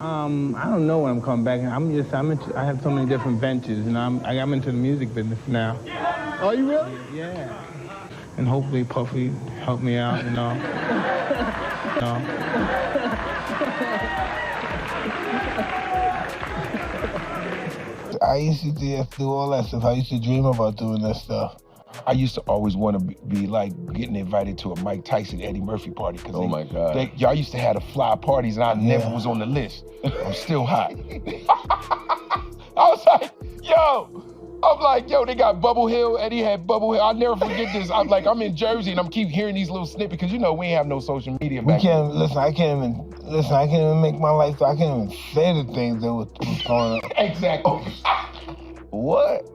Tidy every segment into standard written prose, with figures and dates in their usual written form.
I don't know when I'm coming back. I have so many different ventures, and I'm into the music business now. Oh, you really? Yeah. And hopefully Puffy help me out, you know. I used to do all that stuff. I used to dream about doing that stuff. I used to always want to be like getting invited to a Mike Tyson, Eddie Murphy party. Oh my God. Y'all used to have the fly parties and I never was on the list. I'm still hot. I was like, yo, they got Bubble Hill. Eddie had Bubble Hill. I'll never forget this. I'm in Jersey and I'm keep hearing these little snippets because we ain't have no social media back then. I can't even make my life, I can't even say the things that was going on. Exactly. What?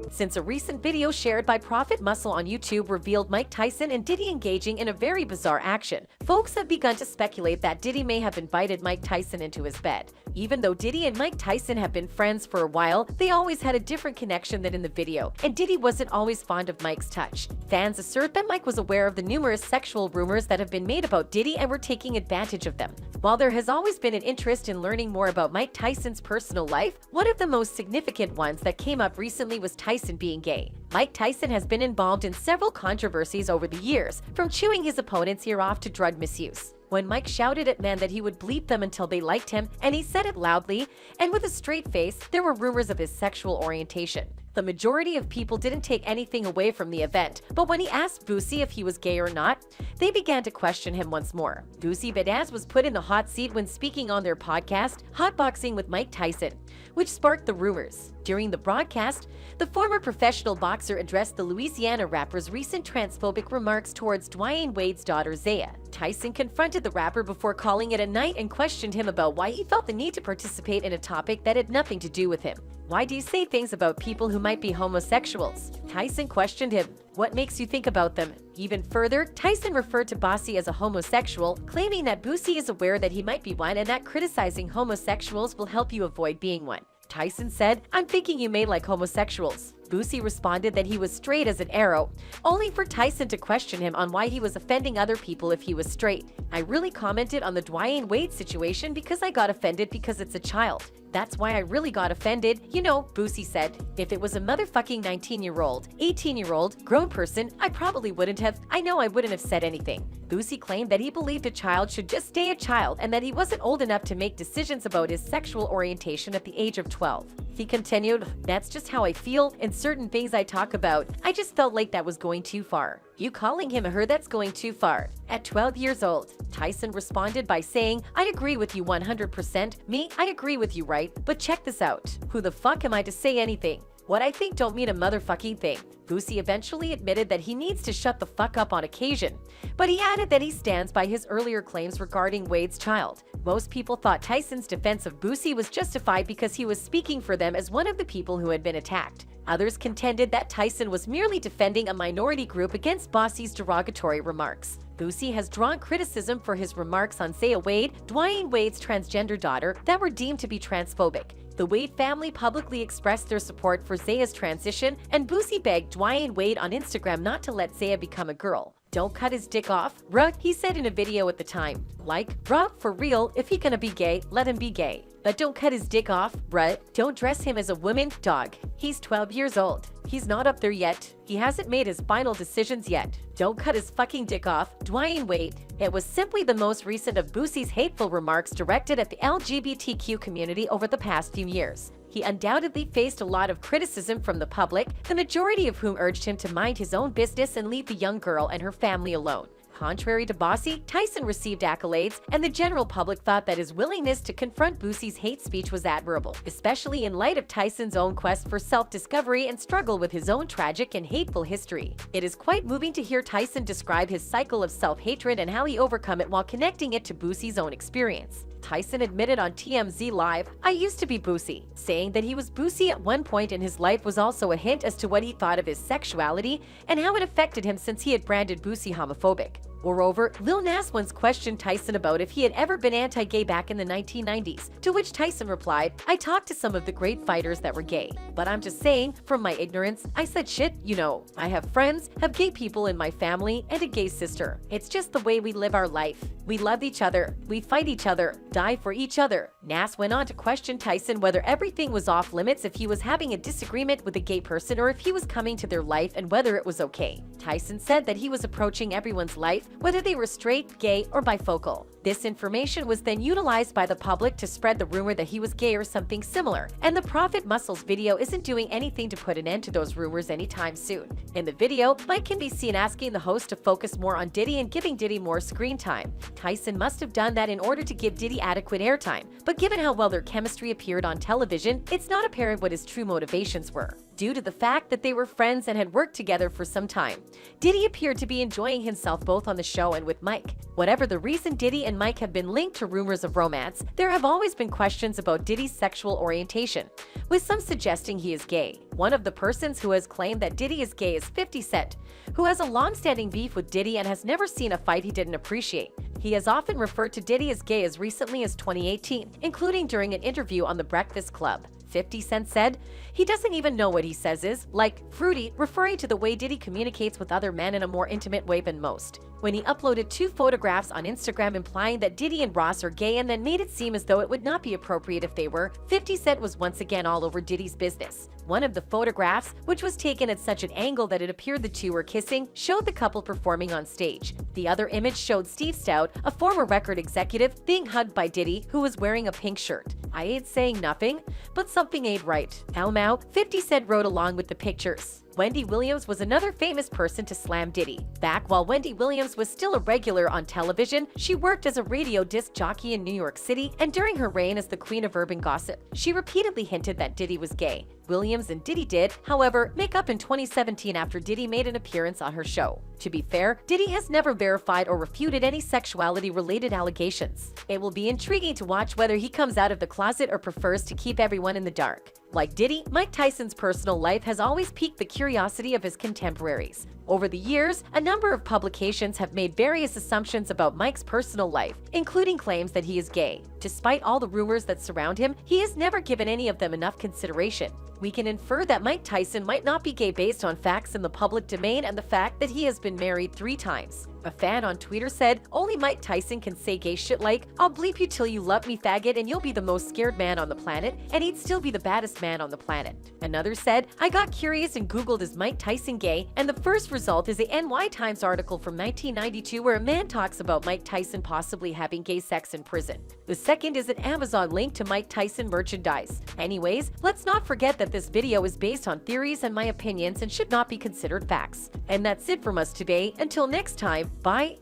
Since a recent video shared by Prophet Muscle on YouTube revealed Mike Tyson and Diddy engaging in a very bizarre action, folks have begun to speculate that Diddy may have invited Mike Tyson into his bed. Even though Diddy and Mike Tyson have been friends for a while, they always had a different connection than in the video, and Diddy wasn't always fond of Mike's touch. Fans assert that Mike was aware of the numerous sexual rumors that have been made about Diddy and were taking advantage of them. While there has always been an interest in learning more about Mike Tyson's personal life, one of the most significant ones that came up recently was Tyson being gay. Mike Tyson has been involved in several controversies over the years, from chewing his opponent's ear off to drug misuse. When Mike shouted at men that he would bleep them until they liked him, and he said it loudly and with a straight face, there were rumors of his sexual orientation. The majority of people didn't take anything away from the event, but when he asked Boosie if he was gay or not, they began to question him once more. Boosie Badazz was put in the hot seat when speaking on their podcast, Hotboxing with Mike Tyson, which sparked the rumors. During the broadcast, the former professional boxer addressed the Louisiana rapper's recent transphobic remarks towards Dwyane Wade's daughter Zaya. Tyson confronted the rapper before calling it a night and questioned him about why he felt the need to participate in a topic that had nothing to do with him. Why do you say things about people who might be homosexuals? Tyson questioned him. What makes you think about them? Even further, Tyson referred to Boosie as a homosexual, claiming that Boosie is aware that he might be one and that criticizing homosexuals will help you avoid being one. Tyson said, "I'm thinking you may like homosexuals." Boosie responded that he was straight as an arrow, only for Tyson to question him on why he was offending other people if he was straight. "I really commented on the Dwyane Wade situation because I got offended because it's a child. That's why I really got offended, you know," Boosie said. "If it was a motherfucking 19-year-old, 18-year-old, grown person, I probably wouldn't have said anything." Boosie claimed that he believed a child should just stay a child and that he wasn't old enough to make decisions about his sexual orientation at the age of 12. He continued, "That's just how I feel, and certain things I talk about. I just felt like that was going too far. You calling him a her, that's going too far." At 12 years old, Tyson responded by saying, "I agree with you 100%. Me, I agree with you, right? But check this out. Who the fuck am I to say anything? What I think don't mean a motherfucking thing." Boosie eventually admitted that he needs to shut the fuck up on occasion, but he added that he stands by his earlier claims regarding Wade's child. Most people thought Tyson's defense of Boosie was justified because he was speaking for them as one of the people who had been attacked. Others contended that Tyson was merely defending a minority group against Bossie's derogatory remarks. Boosie has drawn criticism for his remarks on Zaya Wade, Dwyane Wade's transgender daughter, that were deemed to be transphobic. The Wade family publicly expressed their support for Zaya's transition, and Boosie begged Dwyane Wade on Instagram not to let Zaya become a girl. "Don't cut his dick off, bruh," he said in a video at the time. Like, bruh, for real, if he gonna be gay, let him be gay. But don't cut his dick off, bruh. Don't dress him as a woman, dog. He's 12 years old. He's not up there yet. He hasn't made his final decisions yet. Don't cut his fucking dick off, Dwyane Wade. It was simply the most recent of Boosie's hateful remarks directed at the LGBTQ community over the past few years. He undoubtedly faced a lot of criticism from the public, the majority of whom urged him to mind his own business and leave the young girl and her family alone. Contrary to Boosie, Tyson received accolades, and the general public thought that his willingness to confront Boosie's hate speech was admirable, especially in light of Tyson's own quest for self-discovery and struggle with his own tragic and hateful history. It is quite moving to hear Tyson describe his cycle of self-hatred and how he overcome it while connecting it to Boosie's own experience. Tyson admitted on TMZ Live, "I used to be Boosie," saying that he was Boosie at one point in his life was also a hint as to what he thought of his sexuality and how it affected him since he had branded Boosie homophobic. Moreover, Lil Nas once questioned Tyson about if he had ever been anti-gay back in the 1990s, to which Tyson replied, "I talked to some of the great fighters that were gay, but I'm just saying, from my ignorance, I said shit, you know, I have friends, have gay people in my family, and a gay sister. It's just the way we live our life. We love each other, we fight each other, die for each other." Nas went on to question Tyson whether everything was off limits if he was having a disagreement with a gay person or if he was coming to their life and whether it was okay. Tyson said that he was approaching everyone's life, whether they were straight, gay, or bifocal. This information was then utilized by the public to spread the rumor that he was gay or something similar, and the Prophet Muscle's video isn't doing anything to put an end to those rumors anytime soon. In the video, Mike can be seen asking the host to focus more on Diddy and giving Diddy more screen time. Tyson must have done that in order to give Diddy adequate airtime, but given how well their chemistry appeared on television, it's not apparent what his true motivations were. Due to the fact that they were friends and had worked together for some time, Diddy appeared to be enjoying himself both on the show and with Mike. Whatever the reason, Diddy and Mike have been linked to rumors of romance. There have always been questions about Diddy's sexual orientation, with some suggesting he is gay. One of the persons who has claimed that Diddy is gay is 50 Cent, who has a long-standing beef with Diddy and has never seen a fight he didn't appreciate. He has often referred to Diddy as gay as recently as 2018, including during an interview on The Breakfast Club. 50 Cent said, "He doesn't even know what he says is, like, fruity," referring to the way Diddy communicates with other men in a more intimate way than most. When he uploaded 2 photographs on Instagram implying that Diddy and Ross are gay and then made it seem as though it would not be appropriate if they were, 50 Cent was once again all over Diddy's business. One of the photographs, which was taken at such an angle that it appeared the two were kissing, showed the couple performing on stage. The other image showed Steve Stout, a former record executive, being hugged by Diddy, who was wearing a pink shirt. "I ain't saying nothing, but something ain't right. Elmo," 50 Cent wrote along with the pictures. Wendy Williams was another famous person to slam Diddy. Back while Wendy Williams was still a regular on television, she worked as a radio disc jockey in New York City, and during her reign as the queen of urban gossip, she repeatedly hinted that Diddy was gay. Williams and Diddy did, however, make up in 2017 after Diddy made an appearance on her show. To be fair, Diddy has never verified or refuted any sexuality-related allegations. It will be intriguing to watch whether he comes out of the closet or prefers to keep everyone in the dark. Like Diddy, Mike Tyson's personal life has always piqued the curiosity of his contemporaries. Over the years, a number of publications have made various assumptions about Mike's personal life, including claims that he is gay. Despite all the rumors that surround him, he has never given any of them enough consideration. We can infer that Mike Tyson might not be gay based on facts in the public domain and the fact that he has been married 3 times. A fan on Twitter said, "Only Mike Tyson can say gay shit like, 'I'll bleep you till you love me, faggot, and you'll be the most scared man on the planet,' and he'd still be the baddest man on the planet." Another said, "I got curious and Googled is Mike Tyson gay, and the first result is a NY Times article from 1992 where a man talks about Mike Tyson possibly having gay sex in prison. The second is an Amazon link to Mike Tyson merchandise. Anyways, let's not forget that this video is based on theories and my opinions and should not be considered facts." And that's it from us today. Until next time, bye.